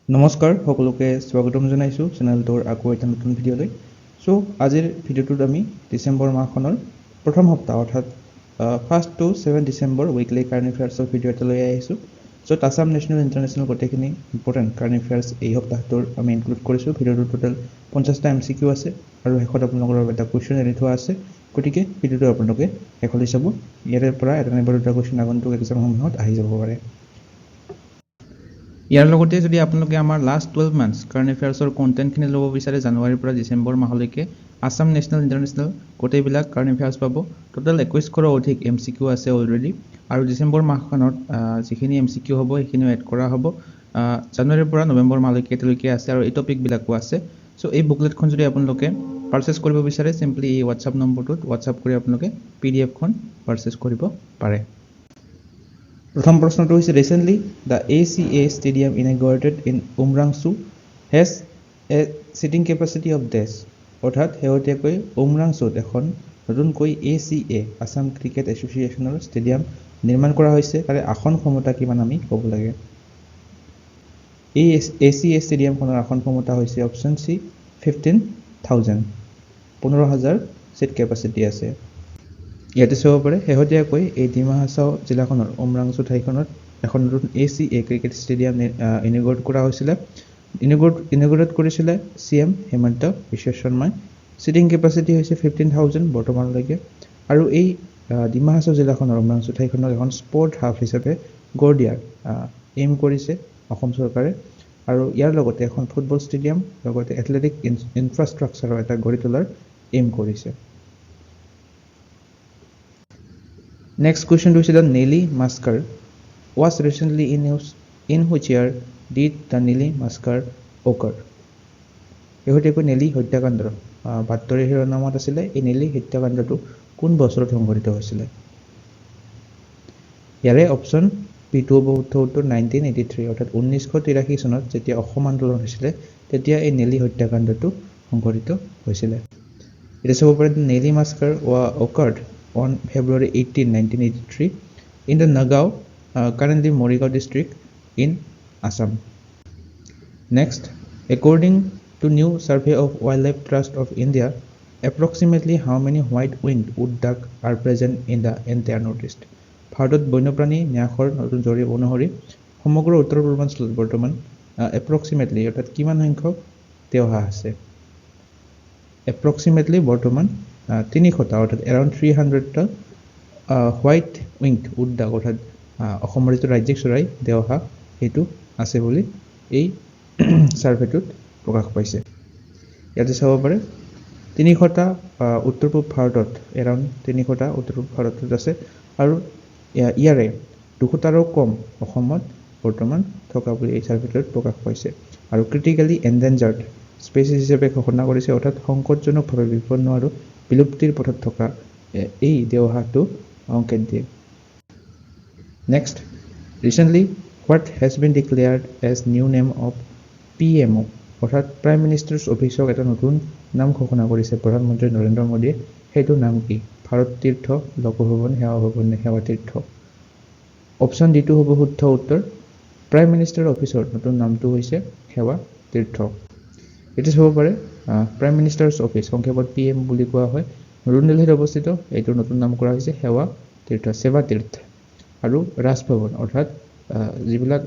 নমস্কাৰ সকলোকে স্বাগতম জনাইছোঁ চেনেলটোৰ আকৌ এটা নতুন ভিডিঅ'লৈ। সো আজিৰ ভিডিঅ'টোত আমি ডিচেম্বৰ মাহখনৰ প্ৰথম সপ্তাহ অৰ্থাৎ 1st to 7 December weekly current এফেয়াৰ্ছৰ ভিডিঅ' এটা লৈ আহিছোঁ। য'ত আছাম নেশ্যনেল ইণ্টাৰনেশ্যনেল গোটেইখিনি ইম্পৰ্টেণ্ট কাৰেণ্ট এফেয়াৰ্ছ এই সপ্তাহটোৰ আমি ইনক্লুড কৰিছোঁ। ভিডিঅ'টোৰ টোটেল 50টা MCQ আছে আৰু শেষত আপোনালোকৰ এটা কুৱেশ্যন এৰি থোৱা আছে। গতিকে ভিডিঅ'টো আপোনালোকে শেষলৈ চাব। ইয়াৰে পৰা এটা নাইবা দুটা কুৱেশ্যন আগন্তুক এক্সামসমূহত আহি যাব পাৰে। ইয়াৰ লগতে যদি আপোনালোকে আমাৰ লাষ্ট 12 মান্থছ কাৰেণ্ট এফেয়াৰ্ছৰ কণ্টেণ্টখিনি ল'ব বিচাৰে জানুৱাৰীৰ পৰা ডিচেম্বৰ মাহলৈকে আছাম নেশ্যনেল ইণ্টাৰনেশ্যনেল গোটেইবিলাক কাৰেণ্ট এফেয়াৰ্ছ পাব। টোটেল 2100ৰো অধিক MCQ আছে অলৰেডি আৰু ডিচেম্বৰ মাহখনত যিখিনি MCQ হ'ব সেইখিনিও এড কৰা হ'ব। জানুৱাৰীৰ পৰা নৱেম্বৰ মাহলৈকে এতিয়ালৈকে আছে আৰু এই টপিকবিলাকো আছে। চ' এই বুকলেটখন যদি আপোনালোকে পাৰচেছ কৰিব বিচাৰে চিম্পলি এই হোৱাটছআপ নম্বৰটোত হোৱাটছআপ কৰি আপোনালোকে PDF-খন পাৰচেছ কৰিব পাৰে। প্ৰথম প্ৰশ্নটো হৈছে recently the ACA stadium inaugurated in Umrangso has a seating capacity of ডেছ। অৰ্থাৎ শেহতীয়াকৈ উমৰাংচুত এখন নতুনকৈ ACA আছাম ক্ৰিকেট এছ'চিয়েশ্যনৰ ষ্টেডিয়াম নিৰ্মাণ কৰা হৈছে। তাৰে আসন ক্ষমতা কিমান আমি ক'ব লাগে। এই ACA ষ্টেডিয়ামখনৰ আসন ক্ষমতা হৈছে অপশ্যন C 15,000 15,000 ছিট কেপাচিটি আছে। ইয়াতে চাব পাৰে শেহতীয়াকৈ এই ডিমা হাছাও জিলাখনৰ উমৰাংচু ঠাইখনত এখন নতুন ACA ক্ৰিকেট ষ্টেডিয়াম ইনঅগ্ৰেট কৰা হৈছিলে। ইনঅগ্ৰেট কৰিছিলে CM হিমন্ত বিশ্ব শৰ্মাই। ছিটিং কেপাচিটি হৈছে 15,000 বৰ্তমানলৈকে আৰু এই ডিমা হাছাও জিলাখনৰ উমৰাংচু ঠাইখনক এখন স্পৰ্ট হাব হিচাপে গঢ় দিয়াৰ এইম কৰিছে অসম চৰকাৰে আৰু ইয়াৰ লগতে এখন ফুটবল ষ্টেডিয়াম লগতে এথলেটিক ইনফ্ৰাষ্ট্ৰাকচাৰৰ এটা গঢ়ি তোলাৰ এইম কৰিছে। Next question to the Nelly massacre was recently in news. In which year did the Nelly massacre occur? শেহতীয়াকৈ নেলি হত্যাকাণ্ড বাতৰি শিৰোনামত আছিলে এই নেলি হত্যাকাণ্ডটো কোন বছৰত সংঘটিত হৈছিলে। ইয়াৰে অপশ্যন B2 হ'ব উত্তৰ 1983 অৰ্থাৎ 1983 চনত যেতিয়া অসম আন্দোলন হৈছিলে তেতিয়া এই নেলি হত্যাকাণ্ডটো সংঘটিত হৈছিলে। এতিয়া চাব পাৰে Nellie massacre occurred on February 18, 1983 in the Nagaon, currently Morrigaon district in Assam. Next, according to new survey of Wildlife Trust of India, approximately how many white-winged wood duck are present in the entire Northeast? ভাৰতত বন্যপ্ৰাণী ন্যাসৰ নতুন জৰীপ অনুসৰি সমগ্ৰ উত্তৰ পূৰ্বাঞ্চলত বৰ্তমান এপ্ৰক্সিমেটলি অৰ্থাৎ কিমান সংখ্যক দেওহাঁহ আছে। এপ্ৰক্সিমেটলি বৰ্তমান 300টা অৰ্থাৎ এৰাউণ্ড 300টা হোৱাইট উইংড উড ডাক অৰ্থাৎ অসমৰ যিটো ৰাজ্যিক চৰাই দেওহাঁহ সেইটো আছে বুলি এই ছাৰ্ভেটোত প্ৰকাশ পাইছে। ইয়াতে চাব পাৰে 300টা উত্তৰ পূব ভাৰতত এৰাউণ্ড 300টা উত্তৰ পূব ভাৰতত আছে আৰু ইয়াৰে 200টাৰো কম অসমত বৰ্তমান থকা বুলি এই ছাৰ্ভেটোত প্ৰকাশ পাইছে আৰু ক্ৰিটিকেলি এণ্ডেঞ্জাৰ্ড স্পেচিছ হিচাপে ঘোষণা কৰিছে অৰ্থাৎ সংকটজনকভাৱে বিপন্ন আৰু বিলুপ্তিৰ পথত থকা এই দেওহাঁহটো সংকেত দিয়ে। Next, recently what has been declared as new name of PMO অৰ্থাৎ প্ৰাইম মিনিষ্টাৰ্ছ অফিচক এটা নতুন নাম ঘোষণা কৰিছে প্ৰধানমন্ত্ৰী নৰেন্দ্ৰ মোদীয়ে। সেইটো নাম কি? ভাৰত তীৰ্থ লোকভৱন সেৱা ভৱন নে সেৱা তীৰ্থ? অপশ্যন D2 হ'ব শুদ্ধ উত্তৰ। প্ৰাইম মিনিষ্টাৰ অফিচৰ নতুন নামটো হৈছে সেৱা তীৰ্থ। এইটো চাব পাৰে প্ৰাইম মিনিষ্টাৰ্ছ অফিচ সংক্ষেপত PM বুলি কোৱা হয়। নতুন দিল্লীত অৱস্থিত এইটোৰ নতুন নাম কৰা হৈছে সেৱা তীৰ্থ সেৱা তীৰ্থ আৰু ৰাজভৱন অৰ্থাৎ যিবিলাক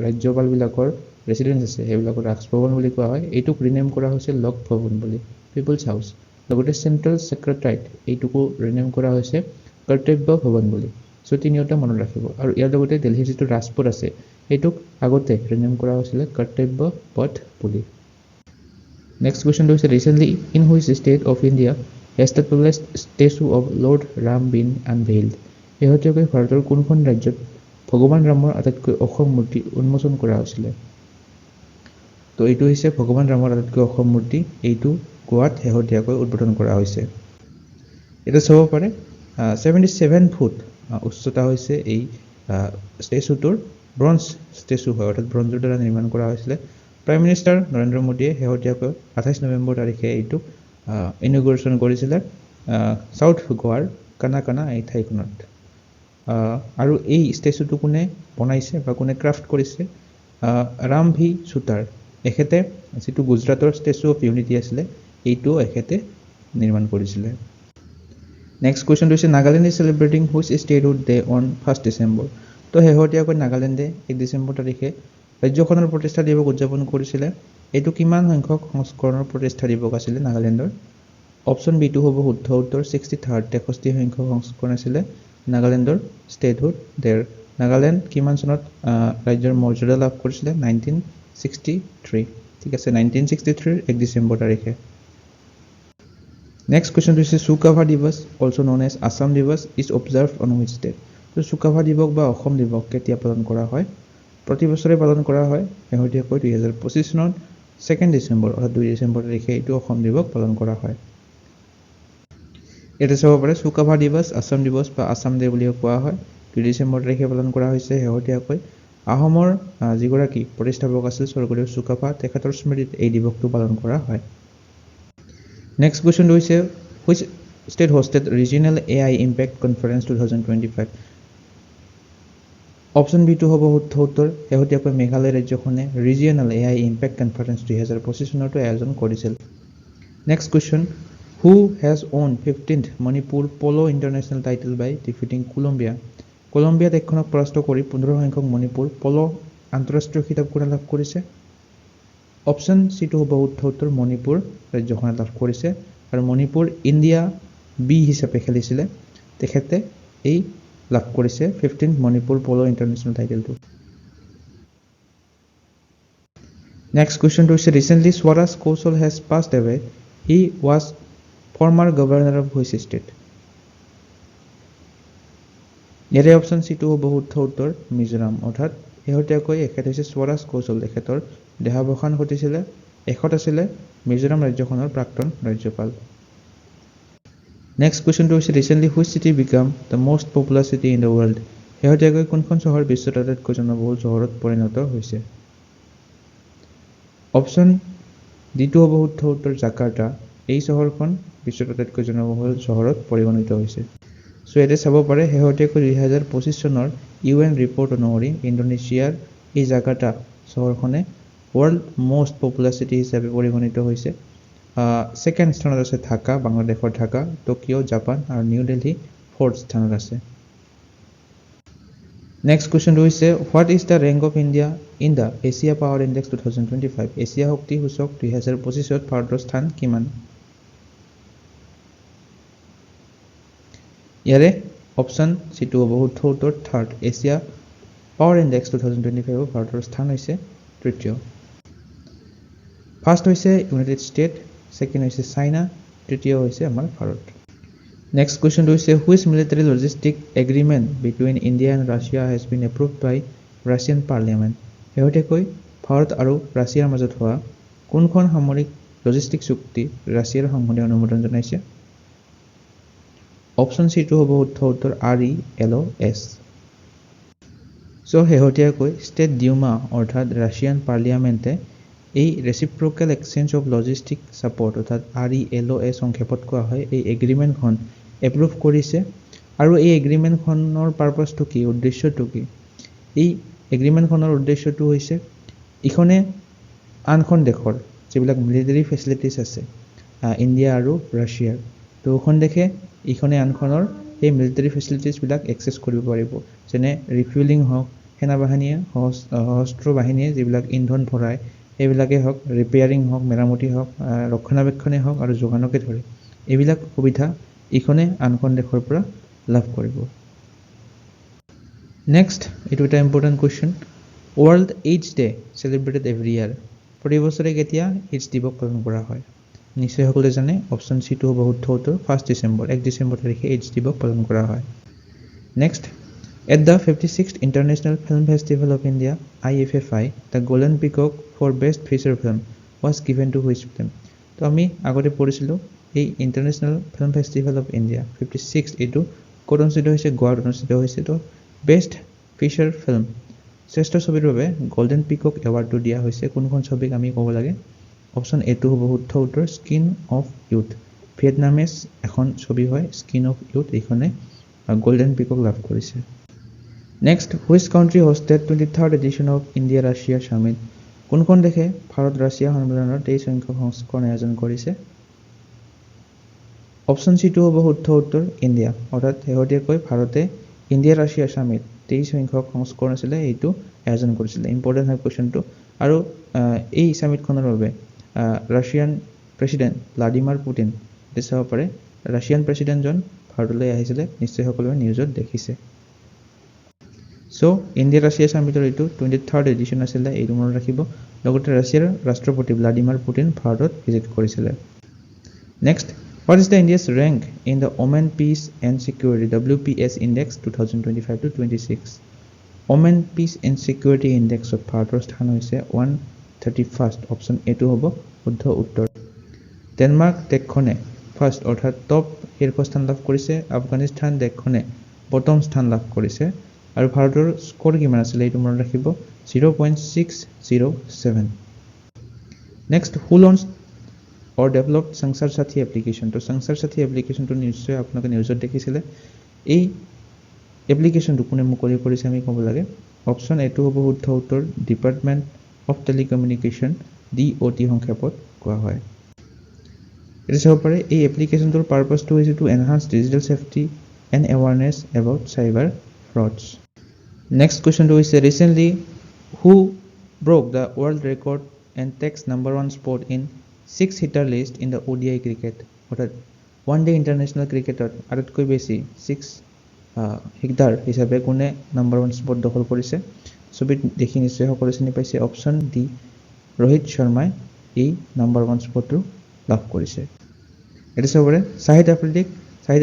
ৰাজ্যপালবিলাকৰ ৰেচিডেন্স আছে সেইবিলাকৰ ৰাজভৱন বুলি কোৱা হয়। এইটোক ৰিনেম কৰা হৈছে লোক ভৱন বুলি পিপলছ হাউচ। লগতে চেণ্ট্ৰেল ছেক্ৰেটাৰীট এইটোকো ৰিনেম কৰা হৈছে কৰ্তব্য ভৱন বুলি। চ' তিনিওটা মনত ৰাখিব আৰু ইয়াৰ লগতে দিল্লীৰ যিটো ৰাজপথ আছে সেইটোক আগতে ৰিনেম কৰা হৈছিলে কৰ্তব্য পথ বুলি। নেক্সট কুৱেশ্যনটো হৈছে recently in which state of India has the tallest statue of Lord Ram been unveiled? শেহতীয়াকৈ ভাৰতৰ কোনখন ৰাজ্যত ভগৱান ৰামৰ আটাইতকৈ ওখ মূৰ্তি উন্মোচন কৰা হৈছিলে? তো এইটো হৈছে ভগৱান ৰামৰ আটাইতকৈ ওখ মূৰ্তি। এইটো গোৱাত শেহতীয়াকৈ উদ্বোধন কৰা হৈছে। এটা চাব পাৰে 77 ফুট উচ্চতা হৈছে এই ষ্টেচুটোৰ। ব্ৰঞ্জ ষ্টেচু হয় অৰ্থাৎ ব্ৰঞ্জৰ দ্বাৰা নিৰ্মাণ কৰা হৈছিলে। প্ৰাইম মিনিষ্টাৰ নৰেন্দ্ৰ মোদীয়ে শেহতীয়াকৈ 28 নৱেম্বৰ তাৰিখে এইটো ইনঅগ্ৰেশ্যন কৰিছিলে চাউথ গোৱাৰ কানাকানা এই ঠাইখনত। আৰু এই ষ্টেচুটো কোনে বনাইছে বা কোনে ক্ৰাফ্ট কৰিছে ৰাম ভি চুতাৰ এখেতে যিটো গুজৰাটৰ ষ্টেচু অফ ইউনিটি আছিলে এইটো এখেতে নিৰ্মাণ কৰিছিলে নেক্সট কুৱেশ্যনটো হৈছে Nagaland is celebrating which statehood day on 1 December তো শেহতীয়াকৈ নাগালেণ্ডে 1 ডিচেম্বৰ তাৰিখে ৰাজ্যখনৰ প্ৰতিষ্ঠা দিৱস উদযাপন কৰিছিলে এইটো কিমান সংখ্যক সংস্কৰণৰ প্ৰতিষ্ঠা দিৱস আছিলে নাগালেণ্ডৰ অপশ্যন বিটো হ'ব শুদ্ধ উত্তৰ 63 সংখ্যক সংস্কৰণ আছিলে নাগালেণ্ডৰ ষ্টেটহুড ডেৰ নাগালেণ্ড কিমান চনত ৰাজ্যৰ মৰ্যাদা লাভ কৰিছিলে 1963 ঠিক আছে 1963 1 ডিচেম্বৰ তাৰিখে নেক্সট কুৱেশ্যনটো হৈছে চুকাফা দিৱস অলছ' নন এজ আছাম দিৱস is observed on which day তো চুকাফা দিৱস বা অসম দিৱস কেতিয়া পালন কৰা হয় প্ৰতি বছৰে পালন কৰা হয় শেহতীয়াকৈ 2025 চনত 2 ডিচেম্বৰ অৰ্থাৎ 2 ডিচেম্বৰ তাৰিখে এইটো অসম দিৱস পালন কৰা হয় এটা চাব পাৰে চুকাফা দিৱস আছাম দিৱস বা আছাম ডে বুলিও কোৱা হয় 2 ডিচেম্বৰ তাৰিখে পালন কৰা হৈছে শেহতীয়াকৈ আহোমৰ যিগৰাকী প্ৰতিষ্ঠাপক আছিল স্বৰ্গদেউ চুকাফা তেখেতৰ স্মৃতিত এই দিৱসটো পালন কৰা হয় নেক্সট কুৱেশ্যনটো হৈছে which state hosted regional AI impact conference 2025 option বিটো হ'ব শুদ্ধ উত্তৰ শেহতীয়াকৈ মেঘালয় ৰাজ্যখনে ৰিজিয়নেল AI ইম্পেক্ট কনফাৰেন্স 2025 চনতো আয়োজন কৰিছিল next question who has won 15th Manipur polo international title by defeating Colombia দেশখনক পৰাস্ত কৰি 15 সংখ্যক মণিপুৰ পলো আন্তঃৰাষ্ট্ৰীয় খিতাপখন লাভ কৰিছে অপশ্যন চিটো হ'ব শুদ্ধ উত্তৰ মণিপুৰ ৰাজ্যখনে লাভ কৰিছে আৰু মণিপুৰ ইণ্ডিয়া বি হিচাপে খেলিছিলে তেখেতে এই লাভ কৰিছে 15th Manipur polo international টাইটেলটো next কুৱেশ্যনটো হৈছে ৰিচেণ্টলি স্বৰাজ কৌশল has passed away he was former governor of which state ইয়াৰে অপশ্যন চিটো হ'ব শুদ্ধ উত্তৰ মিজোৰাম অৰ্থাৎ শেহতীয়াকৈ এখেত হৈছে স্বৰাজ কৌশল তেখেতৰ দেহাৱসান ঘটিছিলে এখেত আছিলে মিজোৰাম ৰাজ্যখনৰ প্ৰাক্তন ৰাজ্যপাল নেক্সট কুৱেশ্যনটো হৈছে recently which city became the most popular city in the world শেহতীয়াকৈ কোনখন চহৰ বিশ্বৰ আটাইতকৈ জনবহুল চহৰত পৰিণত হৈছে অপশ্যন ডিটো হ'ব শুদ্ধ উত্তৰ জাকাৰ্টা এই চহৰখন বিশ্বৰ আটাইতকৈ জনবহুল চহৰত পৰিগণিত হৈছে সো ইয়াতে চাব পাৰে শেহতীয়াকৈ 2025 চনৰ UN ৰিপৰ্ট অনুসৰি ইণ্ডোনেছিয়াৰ এই জাকাৰ্টা চহৰখনে ৱৰ্ল্ড মোষ্ট পপুলাৰ চিটি হিচাপে পৰিগণিত হৈছে ছেকেণ্ড স্থানত আছে ঢাকা বাংলাদেশৰ ঢাকা টকিঅ' জাপান আৰু নিউ দিল্লী ফৰ্থ স্থানত আছে নেক্সট কুৱেশ্যনটো হৈছে what is the rank of India in the Asia power index 2025 Asia শক্তি সূচক 2025ত ভাৰতৰ স্থান কিমান ইয়াৰে অপশ্যন চিটো হ'ব শুদ্ধ উত্তৰ থাৰ্ড এছিয়া পাৱাৰ ইণ্ডেক্স 2025 ভাৰতৰ স্থান হৈছে তৃতীয় ফাৰ্ষ্ট হৈছে ইউনাইটেড ষ্টেট ছেকেণ্ড হৈছে চাইনা তৃতীয় হৈছে আমাৰ ভাৰত নেক্সট কুৱেশ্যনটো হৈছে which military logistic agreement between India and Russia has been approved by Russian parliament শেহতীয়াকৈ ভাৰত আৰু ৰাছিয়াৰ মাজত হোৱা কোনখন সামৰিক লজিষ্টিক চুক্তি ৰাছিয়াৰ সংসদে অনুমোদন জনাইছে অপশ্যন চিটো হ'ব শুদ্ধ উত্তৰ RELOS সো শেহতীয়াকৈ ষ্টেট ডিউমা অৰ্থাৎ ৰাছিয়ান পাৰ্লিয়ামেণ্টে এই ৰেচিপ্ৰকেল এক্সচেঞ্জ অফ লজিষ্টিক ছাপৰ্ট অৰ্থাৎ RELOS সংক্ষেপত কোৱা হয় এই এগ্ৰিমেণ্টখন এপ্ৰুভ কৰিছে আৰু এই এগ্ৰিমেণ্টখনৰ পাৰপাছটো কি উদ্দেশ্যটো কি এই এগ্ৰিমেণ্টখনৰ উদ্দেশ্যটো হৈছে ইখনে আনখন দেশৰ যিবিলাক মিলিটাৰী ফেচিলিটিছ আছে ইণ্ডিয়া আৰু ৰাছিয়াৰ তো এখন দেশে ইখনে আনখনৰ এই মিলিটাৰী ফেচিলিটিছবিলাক এক্সেছ কৰিব পাৰিব যেনে ৰিফুৱেলিং হওক সেনাবাহিনীয়ে সশস্ত্ৰ বাহিনীয়ে যিবিলাক ইন্ধন ভৰাই এইবিলাকেই হওক ৰিপেয়াৰিং হওক মেৰামতি হওক ৰক্ষণাবেক্ষণেই হওক আৰু যোগানকে ধৰে এইবিলাক সুবিধা ইখনে আনখন দেশৰ পৰা লাভ কৰিব নেক্সট এইটো এটা important question world AIDS day celebrated every year প্ৰতি বছৰে কেতিয়া এইডছ দিৱস পালন কৰা হয় নিশ্চয় সকলোৱে জানে অপশ্যন চিটো হ'ব শুদ্ধ উত্তৰ 1 ডিচেম্বৰ 1 ডিচেম্বৰ তাৰিখে এইডছ দিৱস পালন কৰা হয় next at the 56th international film festival of India IFFI the golden peacock for best feature film was given to which film তো আমি আগতে পঢ়িছিলোঁ এই international film festival of India 56 এইটো ক'ত অনুষ্ঠিত হৈছে গোৱাত অনুষ্ঠিত হৈছে তো বেষ্ট ফিচাৰ ফিল্ম শ্ৰেষ্ঠ ছবিৰ বাবে গল্ডেন পিকক এৱাৰ্ডটো দিয়া হৈছে কোনখন ছবিক আমি ক'ব লাগে অপশ্যন এটো হ'ব শুদ্ধ উত্তৰ স্কিন অফ ইউথ ভিয়েটনামিজ এখন ছবি হয় স্কিন অফ ইউথ এইখনে গল্ডেন পিকক লাভ কৰিছে Next, which country hosted 23rd edition of India-Russia Summit? কোনখন দেশে ভাৰত ৰাছিয়া সন্মিলনৰ 23 সংখ্যক সংস্কৰণ আয়োজন কৰিছে? অপশ্যন চিটো হ'ব শুদ্ধ উত্তৰ ইণ্ডিয়া। অৰ্থাৎ শেহতীয়াকৈ ভাৰতে ইণ্ডিয়া ৰাছিয়া সামিট 23 সংখ্যক সংস্কৰণ আছিলে এইটো আয়োজন কৰিছিলে। ইম্পৰ্টেণ্ট হয় কুৱেশ্যনটো। আৰু এই সামিটখনৰ বাবে ৰাছিয়ান প্ৰেছিডেণ্ট ভ্লাদিমিৰ পুটিন চাব পাৰে ৰাছিয়ান প্ৰেছিডেণ্টজন ভাৰতলৈ আহিছিলে, নিশ্চয় সকলোৱে নিউজত দেখিছে। চ' ইণ্ডিয়া ৰাছিয়া সামিটৰ এইটো 23rd এডিশ্যন আছিলে, এইটো মনত ৰাখিব। লগতে ৰাছিয়াৰ ৰাষ্ট্ৰপতি ভ্লাদিমিৰ পুটিন ভাৰতত ভিজিট কৰিছিলে। Next, what is the India's rank in the Oman Peace and Security WPS Index 2025-26? Oman Peace and Security Index of ভাৰতৰ স্থান হৈছে 131st। অপশ্যন এটো হ'ব শুদ্ধ উত্তৰ। ডেনমাৰ্ক দেশখনে ফাৰ্ষ্ট অৰ্থাৎ টপ শীৰ্ষস্থান লাভ কৰিছে। আফগানিস্তান দেশখনে প্ৰথম স্থান লাভ কৰিছে। আৰু ভাৰতৰ স্ক'ৰ কিমান আছিলে এইটো মনত ৰাখিব 0.607। Next, who launched or developed সংসাৰ সাথী এপ্লিকেশ্যন? তো সংসাৰ সাথী এপ্লিকেশ্যনটো নিশ্চয় আপোনালোকে নিউজত দেখিছিলে। এই এপ্লিকেশ্যনটো কোনে মুকলি কৰিছে আমি ক'ব লাগে। অপশ্যন এটো হ'ব শুদ্ধ উত্তৰ ডিপাৰ্টমেণ্ট অফ টেলিকমিউনিকেশ্যন DOT সংক্ষেপত কোৱা হয়। এটা চাব পাৰে এই এপ্লিকেশ্যনটোৰ পাৰপাছটো হৈছে to enhance digital safety and awareness about cyber frauds. Next কুৱেশ্যনটো হৈছে recently who broke the world record and takes number 1 spot in 6-hitter list in the ODI cricket. অৰ্থাৎ ওৱান ডে ইণ্টাৰনেশ্যনেল ক্ৰিকেটত আটাইতকৈ বেছি 6 হিটাৰ হিচাপে কোনে number 1 spot দখল কৰিছে? ছবিত দেখি নিশ্চয় সকলোৱে চিনি পাইছে। অপশ্যন ডি ৰোহিত শৰ্মাই এই নাম্বাৰ 1 স্পটটো লাভ কৰিছে। এটা চাবৰে শাহিদ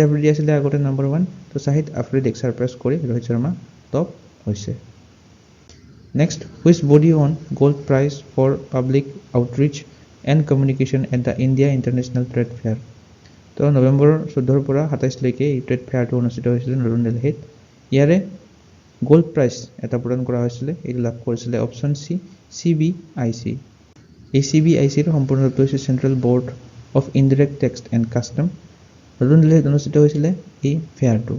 আফ্ৰিদি আছিলে আগতে নাম্বাৰ 1। তো শাহিদ আফ্ৰিদিক ছাৰপ্ৰাইজ কৰি ৰোহিত শৰ্মা টপ হৈছে। Next, which body won gold prize for public outreach and communication at the India International Trade Fair. তো নৱেম্বৰৰ 14 পৰা 27লৈকে এই ট্ৰেড ফেয়াৰটো অনুষ্ঠিত হৈছিলে নতুন দিল্লীত। ইয়াৰে গোল্ড প্ৰাইজ এটা প্ৰদান কৰা হৈছিলে, এইটো লাভ কৰিছিলে অপশ্যন চি CBIC। এই CBICৰ সম্পূৰ্ণ ৰূপটো হৈছে central board of indirect tax and custom. নতুন দিল্লীত অনুষ্ঠিত হৈছিলে এই ফেয়াৰটো।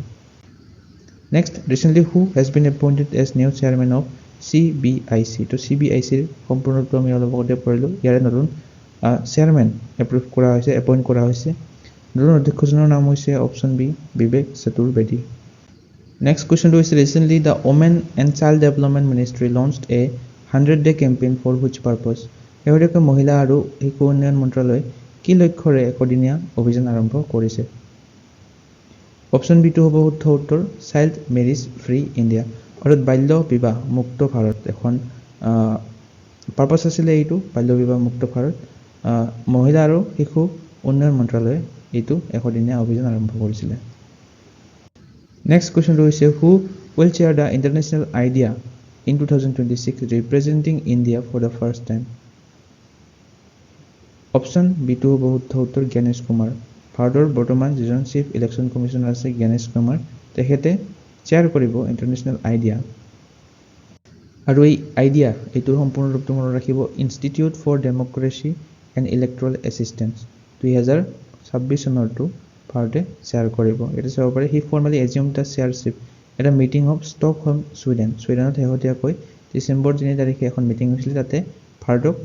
Next, recently who has been appointed as new chairman of CBIC। তো CBICৰ সম্পূৰ্ণ ৰূপটো আমি অলপ আগতে পঢ়িলোঁ। ইয়াৰে নতুন চেয়াৰমেন এপইণ্ট কৰা হৈছে। নতুন অধ্যক্ষজনৰ নাম হৈছে option B Vivek Chaturvedi. Next কুৱেশ্যনটো হৈছে recently the women and child development ministry launched a 100-day campaign for which purpose. শেহতীয়াকৈ মহিলা আৰু শিশু উন্নয়ন মন্ত্ৰালয়ে কি লক্ষ্যৰে এশদিনীয়া অভিযান আৰম্ভ কৰিছে? অপশ্যন বিটো হ'ব শুদ্ধ উত্তৰ চাইল্ড মেৰিজ ফ্ৰী ইণ্ডিয়া। অৰ্থাৎ বাল্য বিবাহ মুক্ত ভাৰত এখন পাৰ্পাছ আছিলে এইটো বাল্য বিবাহ মুক্ত ভাৰত। মহিলা আৰু শিশু উন্নয়ন মন্ত্ৰালয়ে এইটো এশদিনীয়া অভিযান আৰম্ভ কৰিছিলে। নেক্সট কুৱেশ্যনটো হৈছে who will chair the international IDEA in 2026 representing India for the first time. Option বিটো হ'ব শুদ্ধ উত্তৰ জ্ঞানেশ কুমাৰ। ভাৰতৰ বৰ্তমান যিজন চিফ ইলেকশ্যন কমিশ্যনাৰ আছে জ্ঞানেশ কুমাৰ, তেখেতে চেয়াৰ কৰিব ইণ্টাৰনেশ্যনেল আইডিয়া। আৰু এই আইডিয়া এইটোৰ সম্পূৰ্ণ ৰূপটো মনত ৰাখিব Institute for Democracy and Electoral Assistance. 2026 চনৰটো ভাৰতে চেয়াৰ কৰিব। এইটো চাব পাৰে he formally assume the chairship এটা মিটিং অফ ষ্টকহোম ছুইডেনত শেহতীয়াকৈ ডিচেম্বৰ 3 তাৰিখে এখন মিটিং হৈছিলে, তাতে ভাৰতক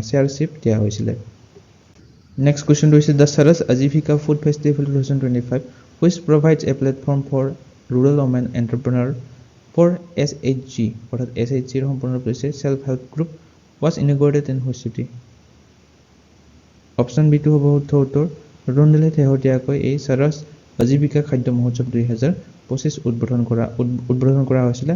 চেয়াৰশ্বিপ দিয়া হৈছিলে। নেক্সট কুৱেশ্যনটো হৈছে the Saras Aajeevika food festival 2025 which provides a platform for rural women entrepreneur for SHG। অৰ্থাৎ SHGৰ সম্পূৰ্ণ ৰূপ হৈছে self help group was inaugurated in which city. Option বিটো হ'ব শুদ্ধ উত্তৰ নতুন দিল্লীত শেহতীয়াকৈ এই সাৰস আজিভিকা খাদ্য মহোৎসৱ 2025 উদ্বোধন কৰা হৈছিলে।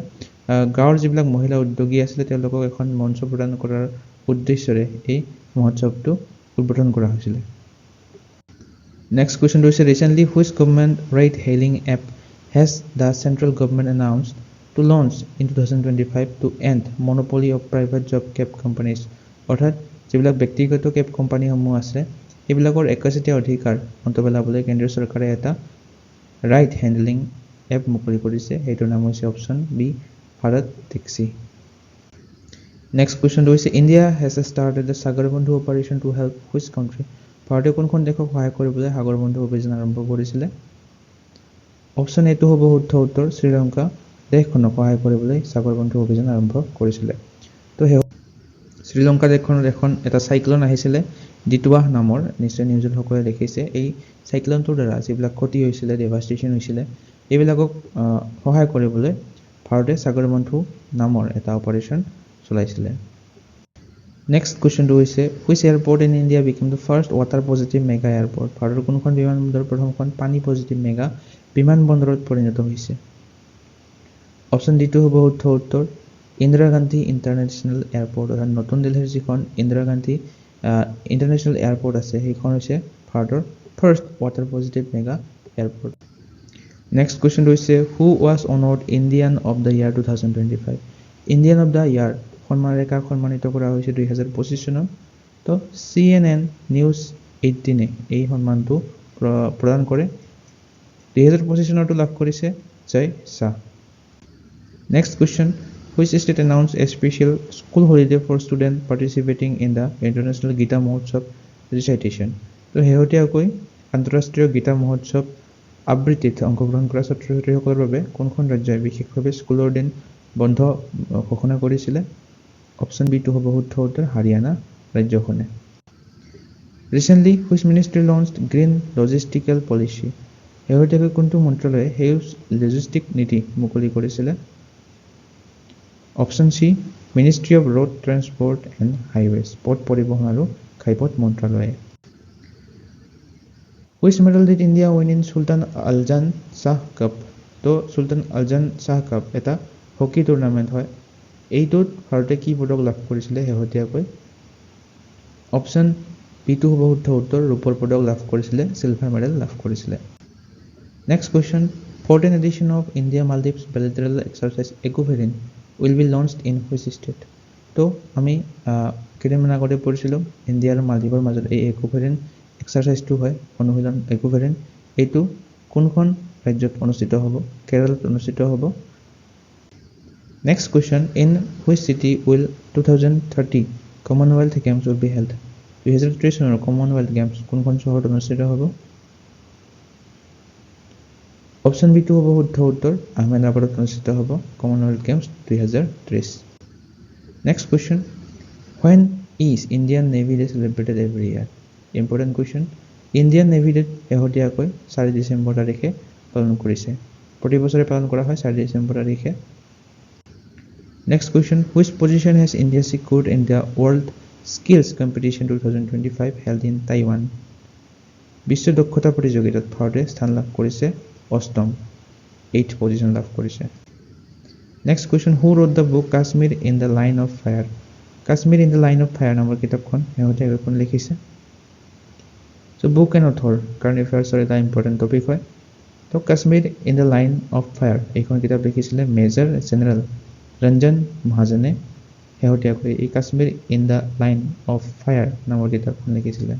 গাঁৱৰ যিবিলাক মহিলা উদ্যোগী আছিলে তেওঁলোকক এখন মঞ্চ প্ৰদান কৰাৰ উদ্দেশ্যৰে এই মহোৎসৱটো উদ্বোধন কৰা হৈছিলে। নেক্সট কুৱেশ্যনটো হৈছে recently which government ride hailing app has the central government announced to launch in 2025 to end monopoly of private job cab companies. অৰ্থাৎ যিবিলাক ব্যক্তিগত কেব কোম্পানীসমূহ আছে সেইবিলাকৰ একচাটিয়া অধিকাৰ অন্ত পেলাবলৈ কেন্দ্ৰীয় চৰকাৰে এটা ৰাইড হেণ্ডলিং এপ মুকলি কৰিছে, সেইটোৰ নাম হৈছে option B Bharat taxi. Next কুৱেশ্যনটো হৈছে India has started the Sagar Bandhu operation to help which country. ভাৰতে কোনখন দেশক সহায় কৰিবলৈ সাগৰ বন্ধু অভিযান আৰম্ভ কৰিছিলে? অপশ্যন এটো হ'ব শুদ্ধ উত্তৰ শ্ৰীলংকা দেশখনক সহায় কৰিবলৈ সাগৰ বন্ধু অভিযান আৰম্ভ কৰিছিলে তো শ্ৰীলংকা দেশখনত এটা চাইক্লন আহিছিলে ডিটুৱা নামৰ নিশ্চয় নিউজত সকলোৱে দেখিছে এই চাইক্লনটোৰ দ্বাৰা যিবিলাক ক্ষতি হৈছিলে ডেভাষ্টেশ্যন হৈছিলে এইবিলাকক সহায় কৰিবলৈ ভাৰতে সাগৰ বন্ধু নামৰ এটা অপাৰেশ্যন চলাইছিলে নেক্সট কোৱেশ্চনটো হৈছে which airport in India became the first water positive mega airport ভাৰতৰ কোনখন বিমানবন্দৰ প্ৰথমখন পানী পজিটিভ মেগা বিমানবন্দৰত পৰিণত হৈছে অপশ্যন ডিটো হ'ব শুদ্ধ উত্তৰ ইন্দিৰা গান্ধী ইণ্টাৰনেশ্যনেল এয়াৰপোৰ্ট অৰ্থাৎ নতুন দিল্লীৰ যিখন ইন্দিৰা গান্ধী ইণ্টাৰনেশ্যনেল এয়াৰপোৰ্ট আছে সেইখন হৈছে ভাৰতৰ first water positive mega airport next কুৱেশ্যনটো হৈছে who was honoured Indian of the year 2025 Indian of the year সন্মানেৰে কাক সন্মানিত কৰা হৈছে 2025 চনত তো CNN নিউজ 18 এই সন্মানটো প্ৰদান কৰে 2025 চনতো লাভ কৰিছে Jay Shah next question which state announced a special school holiday for students participating in the International Gita Mahotsav recitation তো শেহতীয়াকৈ আন্তঃৰাষ্ট্ৰীয় গীতা মহোৎসৱ আবৃত্তিত অংশগ্ৰহণ কৰা ছাত্ৰ ছাত্ৰীসকলৰ বাবে কোনখন ৰাজ্যই বিশেষভাৱে স্কুলৰ দিন বন্ধ ঘোষণা কৰিছিলে অপশ্যন বিটো হ'ব শুদ্ধ উত্তৰ হাৰিয়ানা ৰাজ্যখনে recently which ministry launched green logistical policy শেহতীয়াকৈ কোনটো মন্ত্ৰালয়ে সেউজ লজিষ্টিক নীতি মুকলি কৰিছিলে option C ministry of road transport and highways পথ পৰিবহণ আৰু ঘাইপথ মন্ত্ৰালয়ে which medal did India win in Sultan আলজান শ্বাহ কাপ তো সুলতান আলজান শ্বাহ কাপ এটা হকী টুৰ্ণামেণ্ট হয় এইটোত ভাৰতে কি পদক লাভ কৰিছিলে শেহতীয়াকৈ অপশ্যন বিটো হ'ব শুদ্ধ উত্তৰ ৰূপৰ পদক লাভ কৰিছিলে চিলভাৰ মেডেল লাভ কৰিছিলে next question 14th edition of India Maldives bilateral exercise EcoVerin will be launched in which state তো আমি কেইদিনমান আগতে পঢ়িছিলোঁ ইণ্ডিয়া আৰু মালদ্বীপৰ মাজত এই EcoVerin এক্সাৰচাইজটো হয় অনুশীলন EcoVerin এইটো কোনখন ৰাজ্যত অনুষ্ঠিত হ'ব কেৰালাত অনুষ্ঠিত হ'ব next question in which city will 2030 Commonwealth Games will be held 2030 চনৰ Commonwealth Games কোনখন চহৰত অনুষ্ঠিত হ'ব অপশ্যন বিটো হ'ব শুদ্ধ উত্তৰ আহমেদাবাদত অনুষ্ঠিত হ'ব Commonwealth games 2030 next question when is Indian Navy Day celebrated every year important question Indian Navy Day শেহতীয়াকৈ 4 ডিচেম্বৰ তাৰিখে পালন কৰিছে প্ৰতি বছৰে পালন কৰা হয় 4 ডিচেম্বৰ তাৰিখে next question which position has India secured in the World Skills Competition 2025 held in Taiwan বিশ্ব দক্ষতা প্ৰতিযোগিতাত ভাৰতে স্থান লাভ কৰিছে অষ্টম 8th পজিশন লাভ কৰিছে next question who wrote the book Kashmir in the line of fire Kashmir in the line of fire নামৰ কিতাপখন শেহতীয়াকৈ কোন লিখিছে so book and author current এফেয়াৰ্ছৰ এটা ইম্পৰ্টেণ্ট টপিক হয় তো Kashmir in the line of fire এইখন কিতাপ লিখিছিলে মেজৰ জেনেৰেল ৰঞ্জন মহাজনে শেহতীয়াকৈ এই Kashmir in the line of fire নামৰ কিতাপখন লিখিছিলে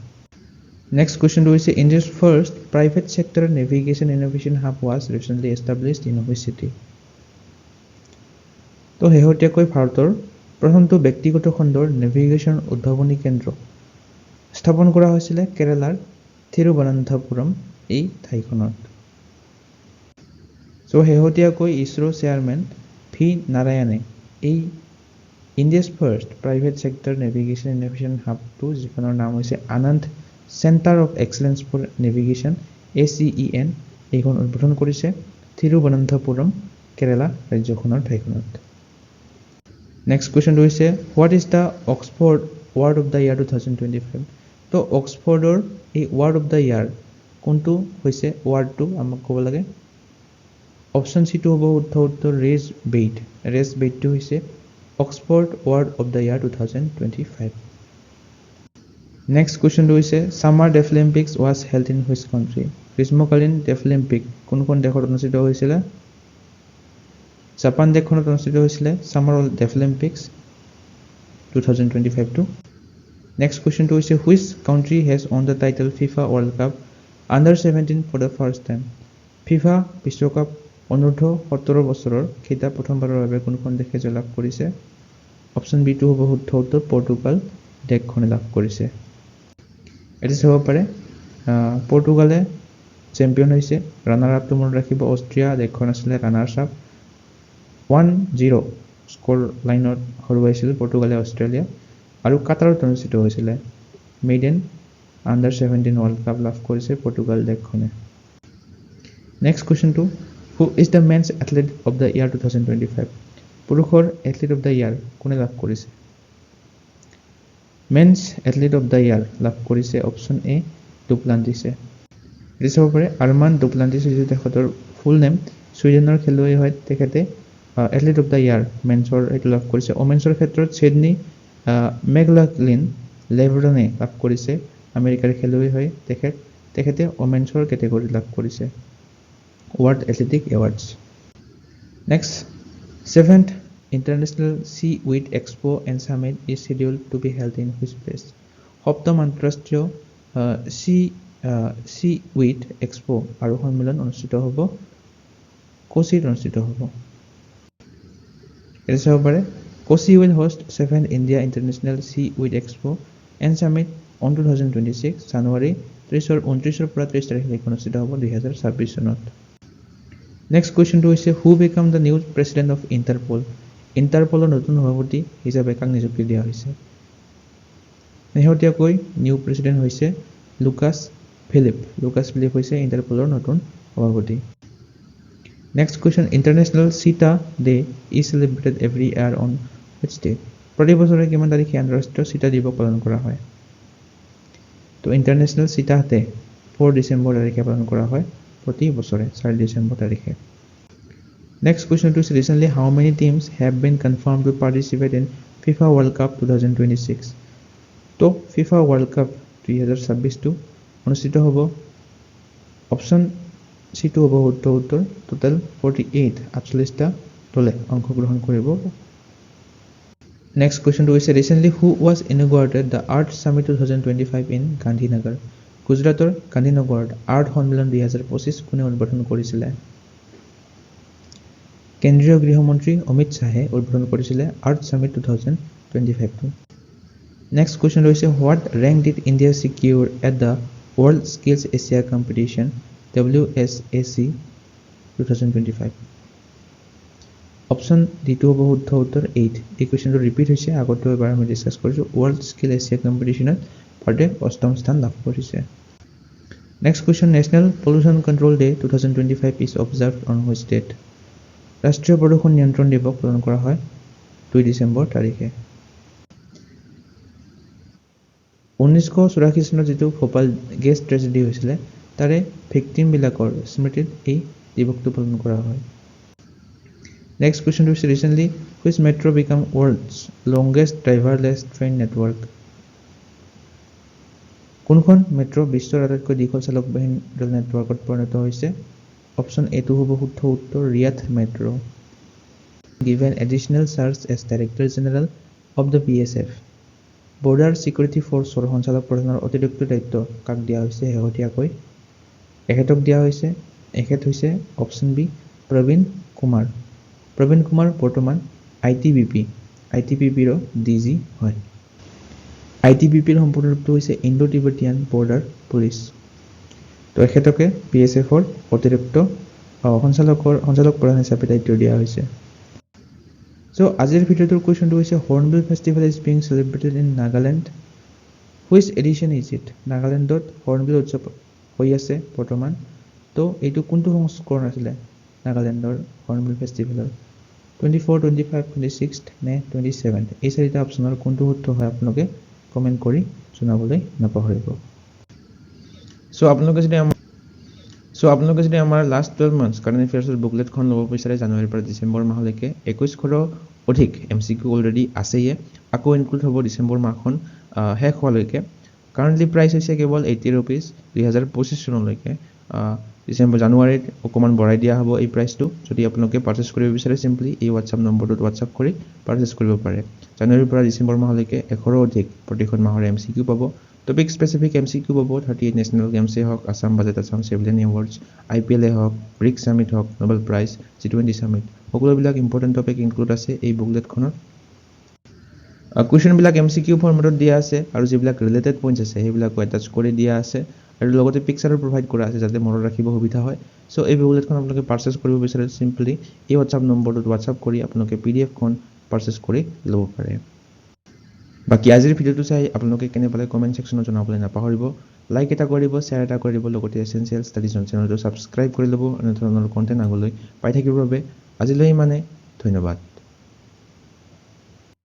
Next question is India's first private sector navigation innovation hub was recently established in which city? তো শেহতীয়াকৈ ভাৰতৰ প্ৰথমটো ব্যক্তিগত খণ্ডৰ নেভিগেশ্যন উদ্ভাৱনী কেন্দ্ৰ স্থাপন কৰা হৈছিলে কেৰালাৰ থিৰুবনন্তপুৰম এই ঠাইখনত সো শেহতীয়াকৈ ইছৰো চেয়াৰমেন ভি নাৰায়ণে এই ইণ্ডিয়া's first private sector navigation innovation hub টো যিখনৰ নাম হৈছে আনন্দ Center of Excellence for Navigation ACEN এইখন উদ্বোধন কৰিছে থিৰুবনন্তপুৰম কেৰালা ৰাজ্যখনৰ ঠাইখনত নেক্সট কুৱেশ্যনটো হৈছে what is the Oxford word of the year 2025 তো অক্সফৰ্ডৰ এই ৱাৰ্ড অফ দ্য ইয়াৰ কোনটো হৈছে ৱাৰ্ডটো আমাক ক'ব লাগে অপশ্যন সিটো হ'ব শুদ্ধ উত্তৰ ৰেজ বেইটটো হৈছে Oxford word of the year 2025 next কুৱেশ্যনটো হৈছে summer Deaflympics was held in which country গ্ৰীষ্মকালীন ডেফলিম্পিক কোনখন দেশত অনুষ্ঠিত হৈছিলে জাপান দেশখনত অনুষ্ঠিত হৈছিলে সামাৰ ডেফলিম্পিক্স 2025 টো নেক্সট কুৱেশ্যনটো হৈছে which country has won the title FIFA World Cup under 17 for the first time FIFA বিশ্বকাপ অনূৰ্ধ্ব 17 বছৰৰ খিতাপ প্ৰথমবাৰৰ বাবে কোনখন দেশে জয়লাভ কৰিছে অপশ্যন বিটো হ'ব শুদ্ধ উত্তৰ পৰ্তুগাল দেশখনে লাভ কৰিছে এটা চাব পাৰে পৰ্তুগালে চেম্পিয়ন হৈছে ৰানাৰ আপটো মনত ৰাখিব অষ্ট্ৰিয়া দেশখন আছিলে ৰানাৰ্ছ আপ 1-0 স্ক'ৰ লাইনত হৰুৱাইছিল পৰ্তুগালে অষ্ট্ৰেলিয়া আৰু কাটাৰত অনুষ্ঠিত হৈছিলে মেইডেন আণ্ডাৰ 17 ৱৰ্ল্ড কাপ লাভ কৰিছে পৰ্তুগাল দেশখনে নেক্সট কুৱেশ্যনটো who is the men's athlete of the year 2025 পুৰুষৰ এথলেট অফ দ্য ইয়াৰ কোনে লাভ কৰিছে men's athlete of the year লাভ কৰিছে অপশ্যন এ ডুপ্লাণ্টিছে এটি চাব পাৰে আৰমান ডুপ্লাণ্টিছ হৈছে তেখেতৰ ফুল নেম ছুইডেনৰ খেলুৱৈ হয় তেখেতে এথলেট অফ দ্য ইয়াৰ মেন্সৰ এইটো লাভ কৰিছে ওমেন্সৰ ক্ষেত্ৰত ছিডনী মেকলাগলিন লেব্ৰনে লাভ কৰিছে আমেৰিকাৰ খেলুৱৈ হয় তেখেতে ওমেন্সৰ কেটেগৰী লাভ কৰিছে world athletic awards next 7th International Seaweed Expo and Summit is scheduled to be held in which place? সপ্তম আন্তঃৰাষ্ট্ৰীয় Seaweed Expo আৰু সন্মিলন অনুষ্ঠিত হ'ব কোচিত অনুষ্ঠিত হ'ব এটা চাব পাৰে Kochi will host 7th India International Seaweed Expo and Summit on 2026 জানুৱাৰী 29 পৰা 30 তাৰিখলৈকে অনুষ্ঠিত হ'ব 2026 চনত নেক্সট কুৱেশ্যনটো হৈছে who became the new president of ইণ্টাৰপলৰ নতুন সভাপতি হিচাপে কাক নিযুক্তি দিয়া হৈছে শেহতীয়াকৈ নিউ প্ৰেচিডেণ্ট হৈছে লুকাছ ফিলিপ হৈছে ইণ্টাৰপলৰ নতুন সভাপতি next question international cheetah day is celebrated every year on which day প্ৰতি বছৰে কিমান তাৰিখে আন্তঃৰাষ্ট্ৰীয় চিতা দিৱস পালন কৰা হয় তো ইণ্টাৰনেশ্যনেল চিতা ডে 4 ডিচেম্বৰ তাৰিখে পালন কৰা হয় প্ৰতি বছৰে 4 ডিচেম্বৰ তাৰিখে নেক্সট কুৱেশ্যনটো হৈছে recently how many teams have been confirm to participate in FIFA World cup 2026 তো ফিফা ৱৰ্ল্ড কাপ 2026টো অনুষ্ঠিত হ'ব অপশ্যন চিটো হ'ব উত্তৰ টোটেল 48টা দলে অংশগ্ৰহণ কৰিব নেক্সট কুৱেশ্যনটো হৈছে recently who was inaugurated the art summit 2025 in Gandhinagar গুজৰাটৰ গান্ধীনগৰত আৰ্ট সন্মিলন 2025 কোনে উদ্বোধন কৰিছিলে কেন্দ্ৰীয় গৃহমন্ত্ৰী অমিত শাহে উদ্বোধন কৰিছিলে আৰ্ট সামিট 2025টো নেক্সট কুৱেশ্যন হৈছে what rank did India সিকিউৰ at the world skills Asia competition WSAC 2025 option ডিটো হ'ব উত্তৰ 8 এই কুৱেশ্যনটো ৰিপিট হৈছে আগতো এবাৰ আমি ডিছকাছ কৰিছোঁ ৱৰ্ল্ড স্কিল এছিয়া কম্পিটিশ্যনত ভাৰতে 8ম স্থান লাভ কৰিছে next question National Pollution Control Day 2025 is observed on which date ৰাষ্ট্ৰীয় প্ৰদূষণ নিয়ন্ত্ৰণ দিৱস পালন কৰা হয় 2 ডিচেম্বৰ তাৰিখে 1984 চনত যিটো ভোপাল গেছ ট্ৰেজেডি হৈছিলে তাৰে ভিক্টিমবিলাকৰ স্মৃতিত এই দিৱসটো পালন কৰা হয় নেক্সট কুৱেশ্যনটো হৈছে recently which metro' became world's longest driverless train network কোনখন মেট্ৰ' বিশ্বৰ আটাইতকৈ দীঘল চালকবিহীন ৰেল নেটৱৰ্কত পৰিণত হৈছে অপশ্যন এটো হ'ব উত্তৰ Riyadh metro' given additional charge as Director General of the BSF border security ফ'ৰ্চৰ সঞ্চালক প্ৰধানৰ অতিৰিক্ত দায়িত্ব কাক দিয়া হৈছে শেহতীয়াকৈ এখেতক দিয়া হৈছে এখেত হৈছে অপশ্যন বি প্ৰবীণ কুমাৰ বৰ্তমান ITBPৰ DG হয় ITBPৰ সম্পূৰ্ণ ৰূপটো হৈছে ইণ্ডো টিবেটিয়ান বৰ্ডাৰ পুলিচ তো এখেতকে BSFৰ অতিৰিক্ত সঞ্চালক প্ৰধান হিচাপে দায়িত্ব দিয়া হৈছে So, আজিৰ ভিডিঅ'টোৰ কুৱেশ্যনটো হৈছে Hornbill Festival is being celebrated in Nagaland which edition is it নাগালেণ্ডত হৰ্ণবিল উৎসৱ হৈ আছে বৰ্তমান তো এইটো কোনটো সংস্কৰণ আছিলে নাগালেণ্ডৰ হৰ্ণবিল ফেষ্টিভেলৰ 24, 25, 26 নে 27 এই চাৰিটা অপশ্যনৰ কোনটো শুদ্ধ হয় আপোনালোকে কমেণ্ট কৰি জনাবলৈ নাপাহৰিব So, আপোনালোকে যদি আমাৰ লাষ্ট 12 মান্থছ কাৰেণ্ট এফেয়াৰ্ছৰ বুকলেটখন ল'ব বিচাৰে জানুৱাৰীৰ পৰা ডিচেম্বৰ মাহলৈকে 2100 অধিক MCQ অলৰেডি আছেয়ে আকৌ ইনক্লুড হ'ব ডিচেম্বৰ মাহখন শেষ হোৱালৈকে কাৰেণ্টলি প্ৰাইচ হৈছে কেৱল 80 rupees 2025 চনলৈকে জানুৱাৰীত অকণমান বঢ়াই দিয়া হ'ব এই প্ৰাইচটো যদি আপোনালোকে পাৰচেছ কৰিব বিচাৰে চিম্পলি এই হোৱাটছআপ নম্বৰটোত হোৱাটছআপ কৰি পাৰচেছ কৰিব পাৰে জানুৱাৰীৰ পৰা ডিচেম্বৰ মাহলৈকে 100 অধিক প্ৰতিখন মাহৰ MCQ পাব টপিক স্পেচিফিক MCQ পাব 38 নেশ্যনেল গেমছেই হওক Assam budget Assam civilian awards IPL হওক ব্ৰিক্স সামিট হওক নোবেল প্ৰাইজ G20 সামিট সকলোবিলাক ইম্পৰ্টেণ্ট টপিক ইনক্লুড আছে এই বুকলেটখনত কুৱেশ্যনবিলাক MCQ ফৰ্মেটত দিয়া আছে আৰু যিবিলাক ৰিলেটেড পইণ্টছ আছে সেইবিলাকো এটাচ কৰি দিয়া আছে আৰু লগতে পিকচাৰো প্ৰভাইড কৰা আছে যাতে মনত ৰাখিব সুবিধা হয় সো এই বুকলেটখন আপোনালোকে পাৰচেজ কৰিব বিচাৰে সিম্পলি এই WhatsApp নম্বৰটোত WhatsApp কৰি আপোনালোকে PDF-খন পাৰচেজ কৰি ল'ব পাৰে বাকি আজিৰ ভিডিওটো চাই আপোনালোকে কেনে পালে কমেন্ট সেকশনত জনাবলৈ নাপাহৰিব লাইক এটা কৰিব শেয়াৰ এটা কৰিব লগতে এসেনশিয়েল ষ্টাডিজ চেনেলটো সাবস্ক্ৰাইব কৰি ল'ব এনে ধৰণৰ কন্টেন্ট আগলৈ পাই থাকিবৰ বাবে আজিলৈ মানে ধন্যবাদ